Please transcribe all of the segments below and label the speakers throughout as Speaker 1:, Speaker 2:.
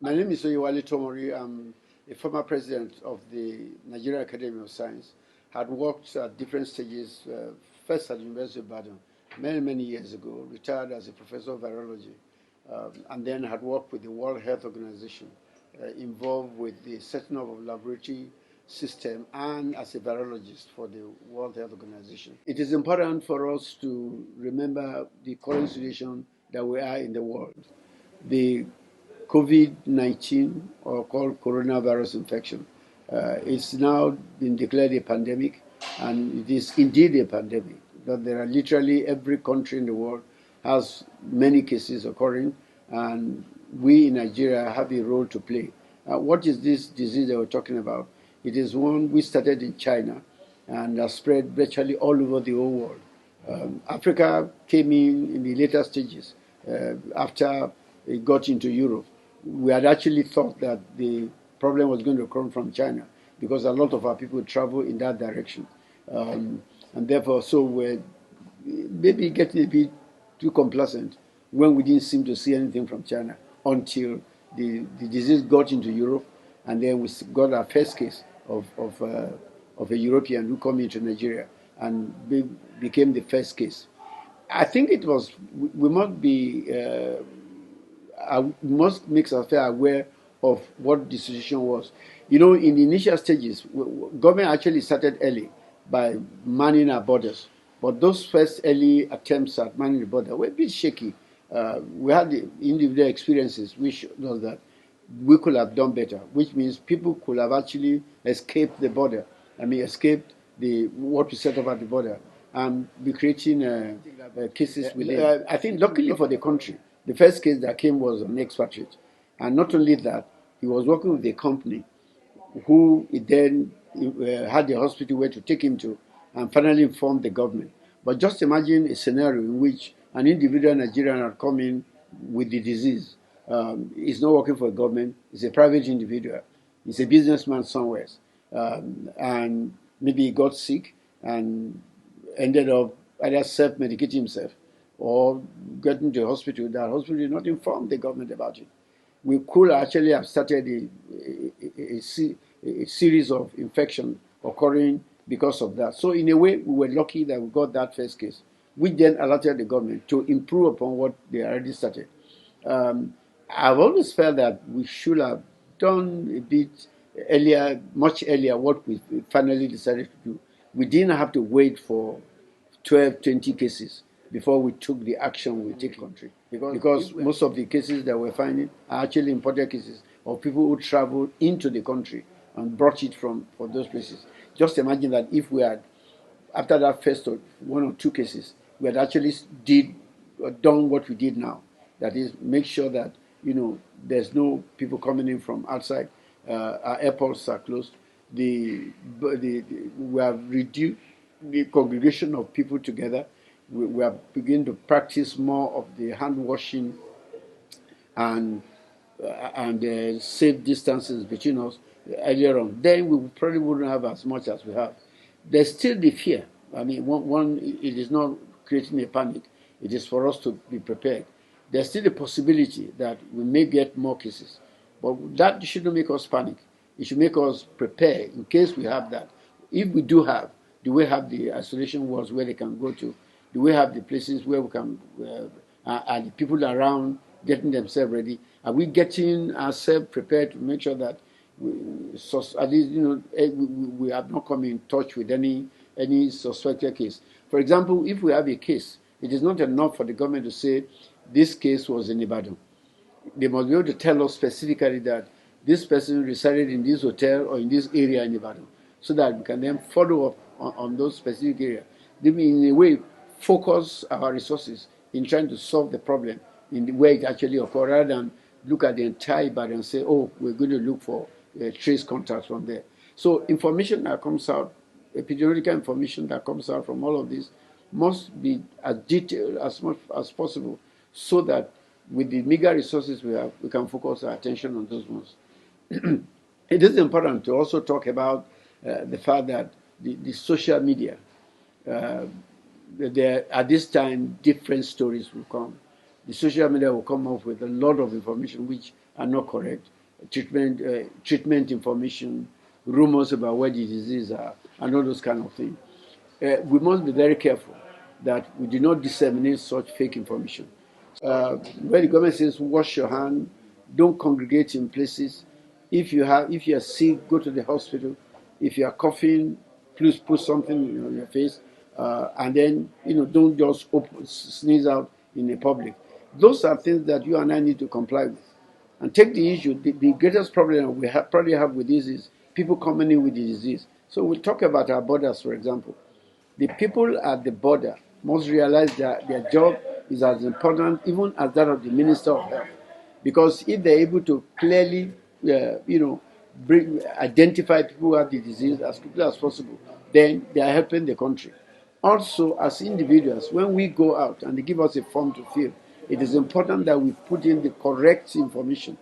Speaker 1: My name is Oyewale Tomori. I'm a former president of the Nigerian Academy of Science. Had worked at different stages, first at the University of Ibadan many years ago, retired as a professor of virology, and then had worked with the World Health Organization, involved with the setting up of laboratory system and as a virologist for the World Health Organization. It is important for us to remember the current situation that we are in the world. The COVID-19, or called coronavirus infection, it's now been declared a pandemic, and it is indeed a pandemic. That there are literally every country in the world has many cases occurring, and we in Nigeria have a role to play. What is this disease that we're talking about? It is one we started in China and has spread virtually all over the whole world. Africa came in the later stages after it got into Europe. We had actually thought that the problem was going to come from China because a lot of our people travel in that direction. And therefore, so we're maybe getting a bit too complacent when we didn't seem to see anything from China until the disease got into Europe, and then we got our first case of a European who came into Nigeria and became the first case. I think it was, we must be, must make ourselves aware of what the situation was. You know, in the initial stages, government actually started early by manning our borders. But those first early attempts at manning the border were a bit shaky. We had the individual experiences which was that we could have done better, which means people could have actually escaped the border. I mean, escaped what we set up at the border and be creating cases within. I think luckily for the country, the first case that came was an expatriate. And not only that, he was working with a company who then had the hospital where to take him to and finally informed the government. But just imagine a scenario in which an individual Nigerian had come in with the disease. He's not working for a government, he's a private individual, he's a businessman somewhere. And maybe he got sick and ended up either self-medicating himself or getting to the hospital. That hospital did not inform the government about it. We could actually have started a series of infections occurring because of that. So in a way, we were lucky that we got that first case, which then alerted the government to improve upon what they already started. I've always felt that we should have done a bit earlier, much earlier, what we finally decided to do. We didn't have to wait for 12, 20 cases before we took the action we take country. Because most of the cases that we're finding are actually imported cases of people who traveled into the country and brought it from those places. Just imagine that if we had, after that first one or two cases, we had actually done what we did now. That is, make sure that, you know, there's no people coming in from outside. Our airports are closed. We have reduced the congregation of people together. We are beginning to practice more of the hand washing and safe distances between us earlier on. Then we probably wouldn't have as much as we have. There's still the fear. I mean, it is not creating a panic. It is for us to be prepared. There's still a possibility that we may get more cases. But that shouldn't make us panic. It should make us prepare in case we have that. If we do we have the isolation wards where they can go to? Do we have the places where we can, and the people around getting themselves ready? Are we getting ourselves prepared to make sure that at least, you know, we have not come in touch with any suspected case? For example, if we have a case, it is not enough for the government to say this case was in Ibadan. They must be able to tell us specifically that this person resided in this hotel or in this area in Ibadan, so that we can then follow up on those specific areas. They in a way focus our resources in trying to solve the problem in the way it actually occurred, rather than look at the entire Ibadan and say, oh, we're going to look for trace contacts from there. So information that comes out, epidemiological information that comes out from all of this, must be as detailed as much as possible, so that with the meager resources we have, we can focus our attention on those ones. It is important to also talk about the fact that the social media, at this time, different stories will come. The social media will come up with a lot of information which are not correct. Treatment information, rumors about where the disease are, and all those kind of things. We must be very careful that we do not disseminate such fake information. Where the government says wash your hand, don't congregate in places. If you are sick, go to the hospital. If you are coughing, please put something on your face, and then don't just sneeze out in the public. Those are things that you and I need to comply with. And take the issue. The greatest problem we probably have with this is people coming in with the disease. So we'll talk about our borders, for example. The people at the border must realize that their job is as important even as that of the Minister of Health. Because if they're able to clearly, identify people who have the disease as quickly as possible, then they are helping the country. Also, as individuals, when we go out and they give us a form to fill, it is important that we put in the correct information.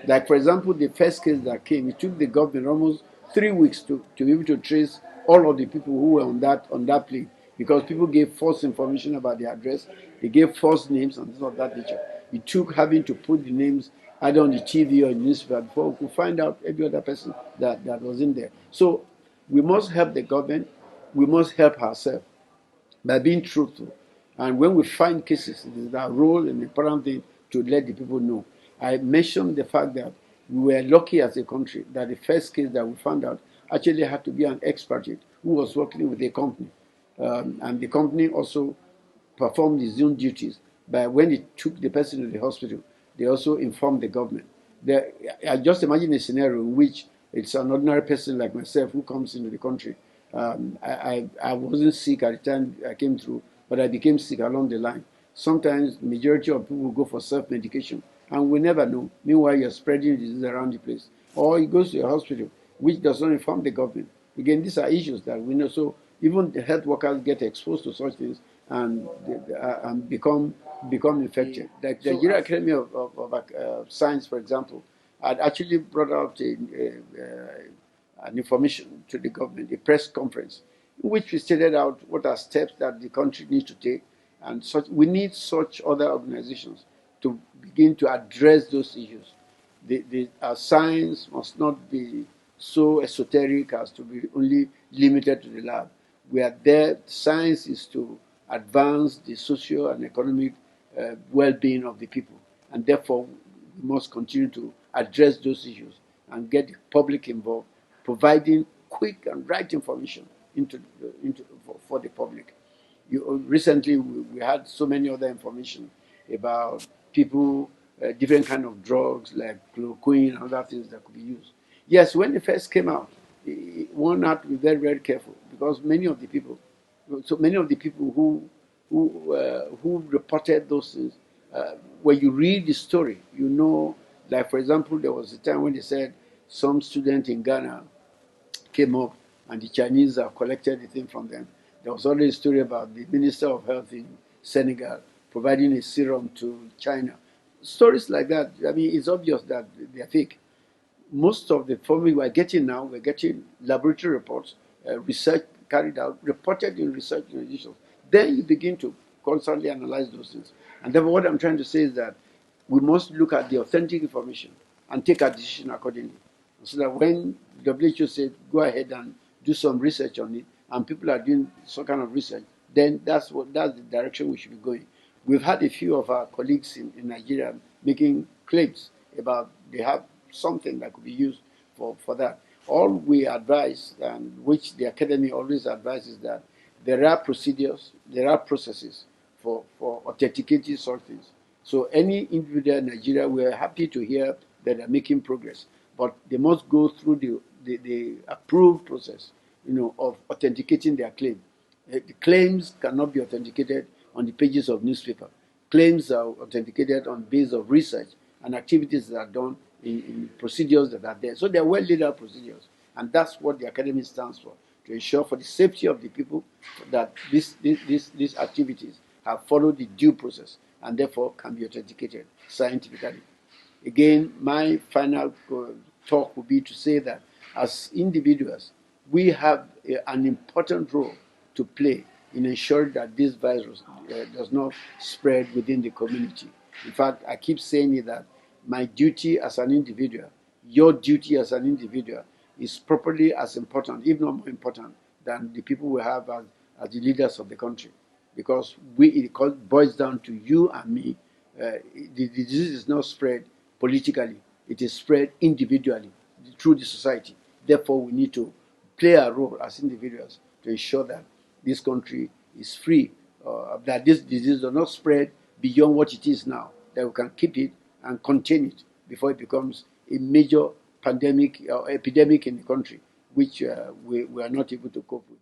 Speaker 1: Like, for example, the first case that came, it took the government almost 3 weeks to be able to trace all of the people who were on that plane, because people gave false information about the address, they gave false names and things of that nature. It took having to put the names either on the TV or in the newspaper before we could find out every other person that was in there. So we must help the government, we must help ourselves by being truthful. And when we find cases, it is our role and important thing to let the people know. I mentioned the fact that we were lucky as a country that the first case that we found out actually had to be an expatriate who was working with a company. And the company also performed its own duties. But when they took the person to the hospital, they also informed the government. I just imagine a scenario in which it's an ordinary person like myself who comes into the country. I wasn't sick at the time I came through, but I became sick along the line. Sometimes the majority of people go for self-medication, and we never know. Meanwhile, you're spreading disease around the place. Or he goes to a hospital, which does not inform the government. Again, these are issues that we know. So even the health workers get exposed to such things and become infected. Like the Nigeria Academy of Science, for example, had actually brought out an information to the government, a press conference, in which we stated out what are steps that the country needs to take, and such. We need such other organizations to begin to address those issues. Our science must not be so esoteric as to be only limited to the lab. We are there. Science is to advance the social and economic well-being of the people, and therefore we must continue to address those issues and get the public involved, providing quick and right information for the public. Recently, we had so many other information about people, different kind of drugs like chloroquine and other things that could be used. Yes, when it first came out, one had to be very, very careful, because many of the people who reported those things, when you read the story, like, for example, there was a time when they said some student in Ghana came up and the Chinese have collected the thing from them. There was already a story about the Minister of Health in Senegal providing a serum to China. Stories like that, I mean, it's obvious that they are fake. Most of the formula we're getting now, we're getting laboratory reports, research carried out, reported in research organizations. Then you begin to constantly analyze those things. And therefore, what I'm trying to say is that we must look at the authentic information and take our decision accordingly. So that when WHO said, go ahead and do some research on it, and people are doing some kind of research, then that's the direction we should be going. We've had a few of our colleagues in Nigeria making claims about they have something that could be used for that. All we advise, and which the academy always advises, that there are procedures, there are processes for authenticating such things. So any individual in Nigeria, we are happy to hear that they're making progress, but they must go through the approved process, of authenticating their claim. The claims cannot be authenticated on the pages of newspaper. Claims are authenticated on base of research and activities that are done in procedures that are there. So they are well laid out procedures, and that's what the academy stands for, to ensure for the safety of the people that these activities have followed the due process and therefore can be authenticated scientifically. Again, my final talk will be to say that as individuals, we have an important role to play in ensuring that this virus does not spread within the community. In fact, I keep saying it that my duty as an individual, your duty as an individual is properly as important, if not more important, than the people we have as the leaders of the country. Because it boils down to you and me. The disease is not spread politically, it is spread individually through the society. Therefore, we need to play a role as individuals to ensure that this country is free, that this disease does not spread beyond what it is now, that we can keep it and contain it before it becomes a major pandemic or epidemic in the country, which we are not able to cope with.